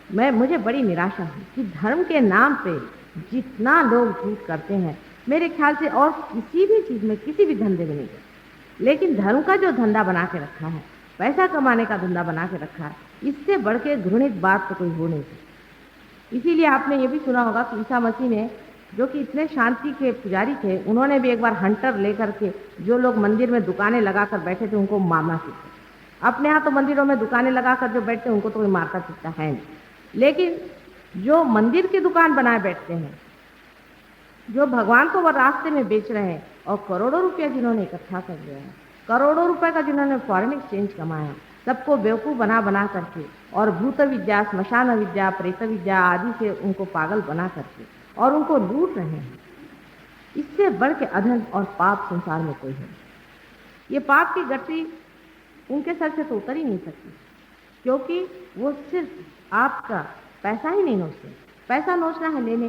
मुझे बड़ी निराशा हुई कि धर्म के नाम पे जितना लोग झूठ करते हैं, मेरे ख्याल से और किसी भी चीज़ में, किसी भी धंधे में नहीं करते। लेकिन धर्म का जो धंधा बना के रखा है, पैसा कमाने का धंधा बना के रखा है, इससे बढ़ के घृणित बात तो कोई हो नहीं सकती। इसीलिए आपने ये भी सुना होगा कि ईसा मसीह ने, जो कि इतने शांति के पुजारी थे, उन्होंने भी एक बार हंटर लेकर के जो लोग मंदिर में दुकानें लगाकर बैठे थे उनको मारना सीखा। अपने यहाँ तो मंदिरों में दुकानें लगाकर जो बैठते हैं उनको तो कोई मारता पीटता है नहीं, लेकिन जो मंदिर की दुकान बनाए बैठते हैं, जो भगवान को वो रास्ते में बेच रहे हैं, और करोड़ों रुपया जिन्होंने इकट्ठा कर लिया है, करोड़ों रुपए का जिन्होंने फॉरेन एक्सचेंज कमाया, सबको बेवकूफ़ बना बना करके, और भूत विद्या, स्मशान विद्या, प्रेत विद्या आदि से उनको पागल बना करके और उनको लूट रहे हैं, इससे बढ़ के अधर्म और पाप संसार में कोई है। ये पाप की गठरी उनके सर से तो उतर ही नहीं सकती, क्योंकि वो सिर्फ आपका पैसा ही नहीं नोचते। पैसा नोचना है लेने,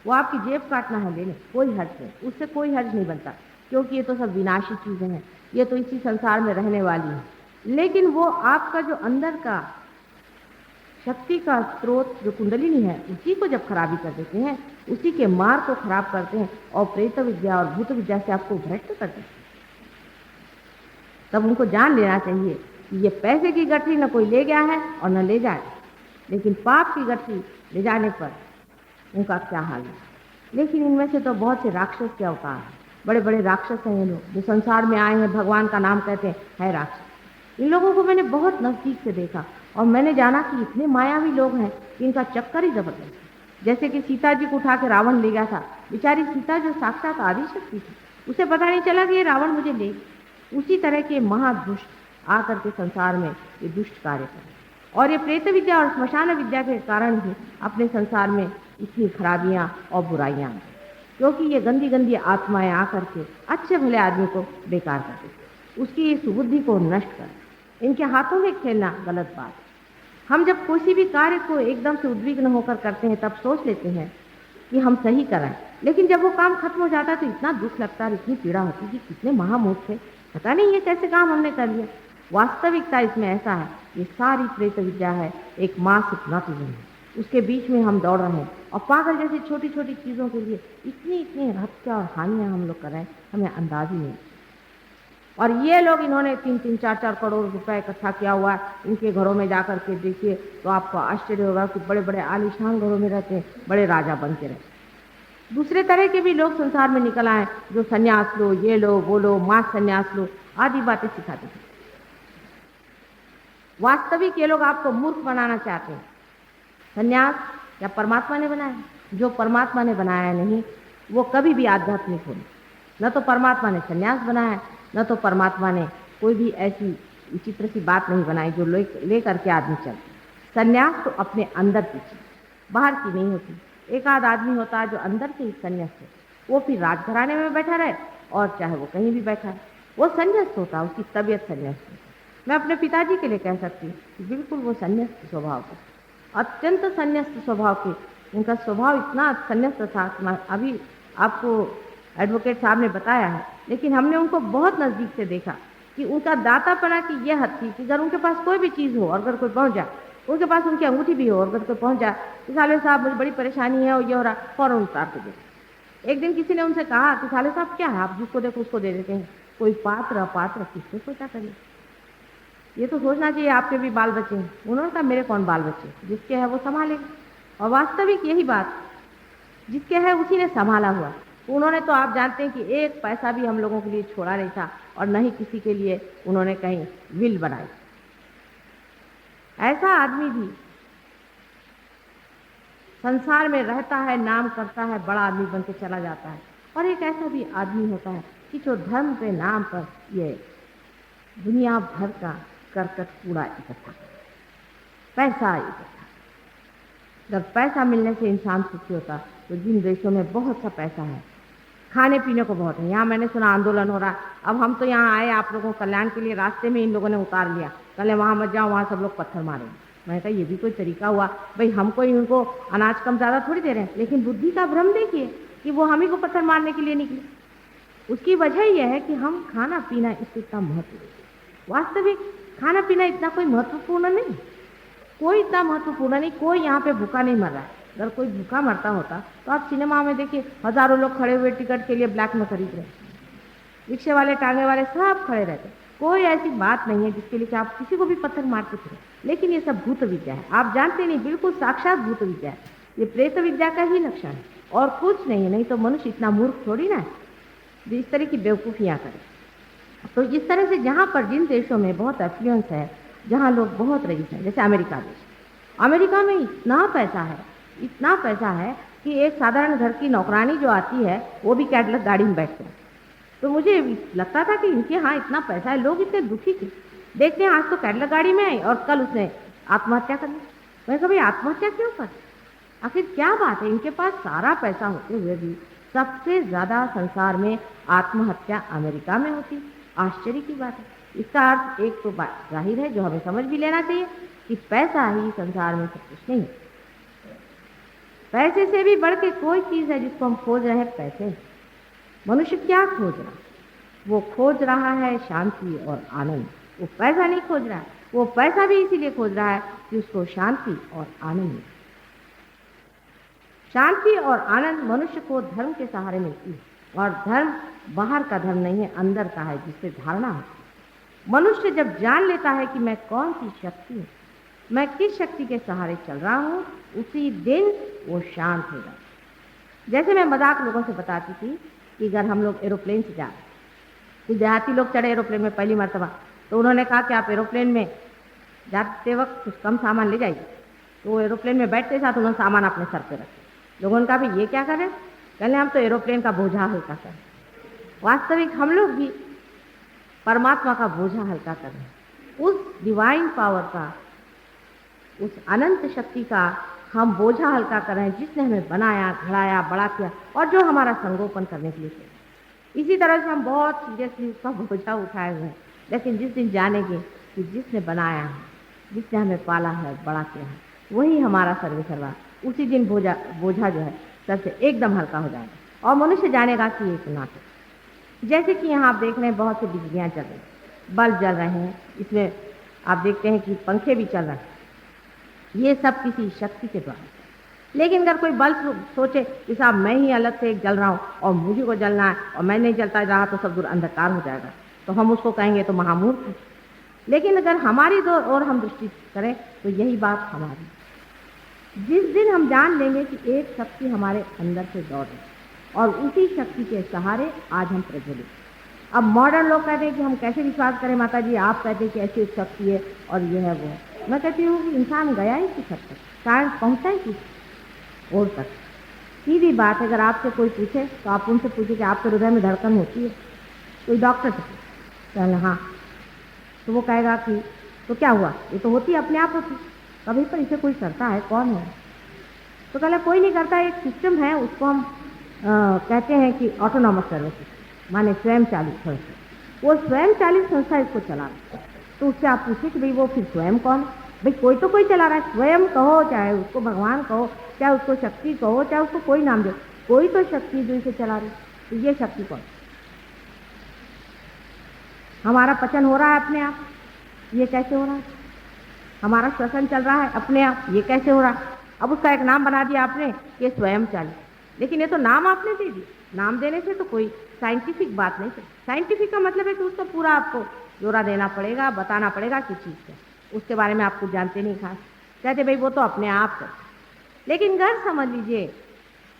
वो आपकी जेब काटना है लेने, कोई हर्ज नहीं, उससे कोई हर्ज नहीं बनता, क्योंकि ये तो सब विनाशी चीज़ें हैं, ये तो इसी संसार में रहने वाली हैं। लेकिन वो आपका जो अंदर का शक्ति का स्रोत जो कुंडलिनी है, उसी को जब खराबी कर देते हैं, उसी के मार्ग को खराब करते हैं और प्रेत विद्या और भूत विद्या से आपको भ्रष्ट कर देते हैं, तब उनको जान लेना चाहिए कि ये पैसे की गठरी न कोई ले गया है और न ले जाए, लेकिन पाप की गठरी ले जाने पर उनका क्या हाल है। लेकिन इनमें से तो बहुत से राक्षस के अवतार हैं, बड़े बड़े राक्षस हैं ये लोग जो संसार में आए हैं, भगवान का नाम कहते हैं, है राक्षस। इन लोगों को मैंने बहुत नज़दीक से देखा और मैंने जाना कि इतने मायावी लोग हैं कि इनका चक्कर ही जबरदस्त है। जैसे कि सीता जी को उठा के रावण ले गया था, बेचारी सीता जो साक्षात आदिशक्ति थी, उसे पता नहीं चला कि ये रावण मुझे ले। उसी तरह के महादुष्ट आकर के संसार में ये दुष्ट कार्य करें, और ये प्रेत विद्या और स्मशान विद्या के कारण ही अपने संसार में इतनी खराबियां और बुराइयां हैं, क्योंकि ये गंदी गंदी आत्माएं आकर के अच्छे भले आदमी को बेकार कर देती, उसकी सुबुद्धि को नष्ट कर। इनके हाथों में खेलना गलत बात है। हम जब किसी भी कार्य को एकदम से उद्विग्न होकर करते हैं, तब सोच लेते हैं कि हम सही कराएं, लेकिन जब वो काम खत्म हो जाता है तो इतना दुख लगता है, इतनी पीड़ा होती है कि कितने महामूर्ख थे, पता नहीं ये कैसे काम हमने कर लिया। वास्तविकता इसमें ऐसा है, ये सारी प्रेत विद्या है, एक मास हिप्नोटिज्म है, उसके बीच में हम दौड़ रहे हैं और पागल जैसी छोटी छोटी चीज़ों के लिए इतनी इतनी हत्या और हानियां हम लोग कर रहे हैं, हमें अंदाज ही नहीं। और ये लोग, इन्होंने 3-3, 4-4 करोड़ रुपए इकट्ठा किया हुआ है। इनके घरों में जाकर के देखिए तो आपको आश्चर्य होगा कि बड़े बड़े आलीशान घरों में रहते हैं, बड़े राजा बन के रहते हैं। दूसरे तरह के भी लोग संसार में निकल आए जो संन्यास लो, ये लो, वो लो, मास संन्यास लो आदि बातें सिखाते हैं। वास्तविक ये लोग आपको मूर्ख बनाना चाहते हैं। संन्यास क्या परमात्मा ने बनाया? जो परमात्मा ने बनाया नहीं वो कभी भी आध्यात्मिक हो। न तो परमात्मा ने संन्यास बनाया, न तो परमात्मा ने कोई भी ऐसी विचित्र सी बात नहीं बनाई जो ले करके आदमी चलते। संन्यास तो अपने अंदर की चीज, बाहर की नहीं होती। एक आध आदमी होता है जो अंदर से ही संन्यास है, वो फिर राजघराने में बैठा रहे और चाहे वो कहीं भी बैठा है, वो संन्यास्त होता है, उसकी तबीयत संन्यास्त होती है। मैं अपने पिताजी के लिए कह सकती हूँ कि बिल्कुल वो संन्यास्त स्वभाव के, अत्यंत संन्यास्त स्वभाव के। उनका स्वभाव इतना संन्यास्त था, अभी आपको एडवोकेट साहब ने बताया है, लेकिन हमने उनको बहुत नज़दीक से देखा कि उनका दातापना की यह हद थी कि अगर उनके पास कोई भी चीज़ हो और अगर कोई पहुंच जाए, उनके पास उनकी अंगूठी भी हो और अगर कोई पहुंच जाए कि साले साहब मुझे बड़ी परेशानी है और ये हो रहा, फौरन उतार के दे। एक दिन किसी ने उनसे कहा कि साले साहब क्या है, आप जिसको देखो उसको दे देते हैं, कोई पात्र अपात्र किससे सोचा करिए, ये तो सोचना चाहिए आपके भी बाल बच्चे हैं। उन्होंने कहा मेरे कौन बाल बच्चे, जिसके है वो संभालेगा। और वास्तविक यही बात, जिसके है उसी ने संभाला हुआ। उन्होंने तो आप जानते हैं कि एक पैसा भी हम लोगों के लिए छोड़ा नहीं था और न ही किसी के लिए उन्होंने कहीं विल बनाई। ऐसा आदमी भी संसार में रहता है, नाम करता है, बड़ा आदमी बन के चला जाता है। और एक ऐसा भी आदमी होता है कि जो धर्म के नाम पर ये दुनिया भर का करकट कूड़ा इकट्ठा, पैसा इकट्ठा। जब पैसा मिलने से इंसान सुखी होता, तो जिन देशों में बहुत सा पैसा है, खाने पीने को बहुत है, यहाँ मैंने सुना आंदोलन हो रहा। अब हम तो यहाँ आए आप लोगों को कल्याण के लिए, रास्ते में इन लोगों ने उतार लिया, कल वहाँ मत जाओ, वहाँ सब लोग पत्थर मारेंगे। मैंने कहा ये भी कोई तरीका हुआ? भाई हमको इनको अनाज कम ज़्यादा थोड़ी दे रहे हैं, लेकिन बुद्धि का भ्रम देखिए कि वो हम ही को पत्थर मारने के लिए निकले। उसकी वजह यह है कि हम खाना पीना इसको इतना महत्व देते। वास्तविक खाना पीना इतना कोई महत्वपूर्ण नहीं। कोई इतना महत्वपूर्ण नहीं, कोई यहाँ पे भूखा नहीं मर रहा है। अगर कोई भूखा मरता होता तो आप सिनेमा में देखिए, हजारों लोग खड़े हुए टिकट के लिए ब्लैक में खरीद रहे हैं, रिक्शे वाले, टांगे वाले सब खड़े रहते। कोई ऐसी बात नहीं है जिसके लिए कि आप किसी को भी पत्थर मारते फिरे। लेकिन ये सब भूत विद्या है, आप जानते नहीं, बिल्कुल साक्षात भूत विद्या है। ये प्रेत विद्या का ही लक्षण है और कुछ नहीं है। नहीं तो मनुष्य इतना मूर्ख थोड़ी ना है जो इस तरह की बेवकूफ़ियाँ करे। तो इस तरह से जहाँ पर जिन देशों में बहुत एफ्लुएंस है, जहाँ लोग बहुत रईस हैं, जैसे अमेरिका देश, अमेरिका में इतना पैसा है कि एक साधारण घर की नौकरानी जो आती है वो भी कैडलक गाड़ी में बैठते हैं। तो मुझे लगता था कि इनके यहाँ इतना पैसा है, लोग इतने दुखी थे। देखते हैं आज तो कैडलक गाड़ी में आई और कल उसने आत्महत्या कर ली। मैं कभी आत्महत्या क्यों कर? आखिर क्या बात है, इनके पास सारा पैसा होते हुए भी सबसे ज़्यादा संसार में आत्महत्या अमेरिका में होती। आश्चर्य की बात है। इसका अर्थ एक तो बात जाहिर है जो हमें समझ भी लेना चाहिए कि पैसा ही संसार में सब कुछ नहीं है। पैसे से भी बढ़ के कोई चीज़ है जिसको हम खोज रहे हैं, पैसे। मनुष्य क्या खोज रहा है? वो खोज रहा है शांति और आनंद। वो पैसा नहीं खोज रहा है, वो पैसा भी इसीलिए खोज रहा है कि उसको शांति और आनंद मिले। शांति और आनंद मनुष्य को धर्म के सहारे मिलती है, और धर्म बाहर का धर्म नहीं है, अंदर का है, जिससे धारणा होती है। मनुष्य जब जान लेता है कि मैं कौन सी शक्ति हूँ, मैं किस शक्ति के सहारे चल रहा हूँ, उसी दिन वो शांत हो जाता है। जैसे मैं मजाक लोगों से बताती थी कि अगर हम लोग एरोप्लेन से जा रहे, तो देहाती लोग चढ़े एरोप्लेन में पहली मरतबा, तो उन्होंने कहा कि आप एरोप्लेन में जाते वक्त कुछ कम सामान ले जाइए। तो वो एरोप्लेन में बैठते साथ उन्होंने सामान अपने सर पे रखे। लोगों ने कहा भाई ये क्या करें? कहने हम तो एरोप्लेन का बोझा हल्का करें। वास्तविक हम लोग भी परमात्मा का बोझा हल्का करें, उस डिवाइन पावर का, उस अनंत शक्ति का हम बोझा हल्का करें, जिसने हमें बनाया, घड़ाया, बड़ा किया और जो हमारा संगोपन करने के लिए किया। इसी तरह से हम बहुत सीरियसली उसका बोझा उठाए हुए हैं। लेकिन जिस दिन जानेंगे कि जिसने बनाया है, जिसने हमें पाला है, बड़ा किया है, वही हमारा सर्वे सर्वा, उसी दिन बोझा जो है सर से एकदम हल्का हो जाएगा और मनुष्य जानेगा कि ये एक नाटक। जैसे कि यहाँ आप देख रहे हैं बहुत सी बिजलियाँ चल रही, बल्ब जल रहे हैं, इसमें आप देखते हैं कि पंखे भी चल रहे हैं, ये सब किसी शक्ति के द्वारा। लेकिन अगर कोई बल्ब सोचे कि साहब मैं ही अलग से एक जल रहा हूँ और मुझे को जलना है और मैं नहीं जलता रहा तो सब दूर अंधकार हो जाएगा, तो हम उसको कहेंगे तो महामूर्ख है। लेकिन अगर हमारी दो और हम दृष्टि करें तो यही बात हमारी। जिस दिन हम जान लेंगे कि एक शक्ति हमारे अंदर से दौड़ रही और उसी शक्ति के सहारे आज हम प्रज्वलित। अब मॉडर्न लोग कहते हैं कि हम कैसे विश्वास करें माता जी, आप कहते हैं कि ऐसी एक शक्ति है और ये है वो है। मैं कहती हूँ कि इंसान गया ही किस हद तक, साइंस पहुँचा ही किस और तक। सीधी बात है, अगर आपसे कोई पूछे तो आप उनसे पूछे कि आपके हृदय में धड़कन होती है? कोई डॉक्टर से कहना हाँ, तो वो कहेगा कि तो क्या हुआ, ये तो होती है, अपने आप होती। कभी पर इसे कोई करता है? कौन है? तो कहला कोई नहीं करता, एक सिस्टम है, उसको हम कहते हैं कि ऑटोनॉमस नर्वस सिस्टम, माने स्वयं चालित संस्था। वो स्वयं चालित संस्था इसको चला रही है। तो उससे आप पूछे कि भाई वो फिर स्वयं कौन? भाई कोई तो कोई चला रहा है, स्वयं कहो, चाहे उसको भगवान कहो, चाहे उसको शक्ति कहो, चाहे उसको कोई नाम दो, कोई तो शक्ति जो इसे चला रही। तो ये शक्ति कौन? हमारा पचन हो रहा है अपने आप, ये कैसे हो रहा है? हमारा श्वसन चल रहा है अपने आप, ये कैसे हो रहा है? अब उसका एक नाम बना दिया आपने कि स्वयं चालित। लेकिन ये तो नाम आपने दे दी, नाम देने से तो कोई साइंटिफिक बात नहीं है। साइंटिफिक का मतलब है कि उसको पूरा आपको जोरा देना पड़ेगा, बताना पड़ेगा किस चीज़ से, उसके बारे में आप कुछ जानते नहीं खास, कहते भाई वो तो अपने आप कर। लेकिन घर समझ लीजिए,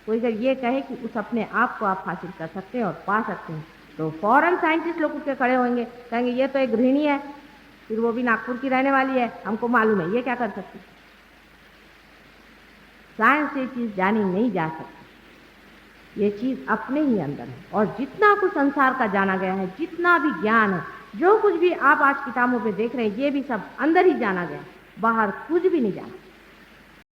कोई अगर ये कहे कि उस अपने आप को आप हासिल कर सकते हैं और पा सकते हैं, तो फॉरेन साइंटिस्ट लोग उठ के खड़े होंगे, कहेंगे ये तो एक गृहिणी है, फिर वो भी नागपुर की रहने वाली है, हमको मालूम है ये क्या कर सकती। साइंस से चीज़ जानी नहीं जा सकती, ये चीज़ अपने ही अंदर है। और जितना कुछ संसार का जाना गया है, जितना भी ज्ञान है, जो कुछ भी आप आज किताबों पे देख रहे हैं, ये भी सब अंदर ही जाना गया, बाहर कुछ भी नहीं जाना।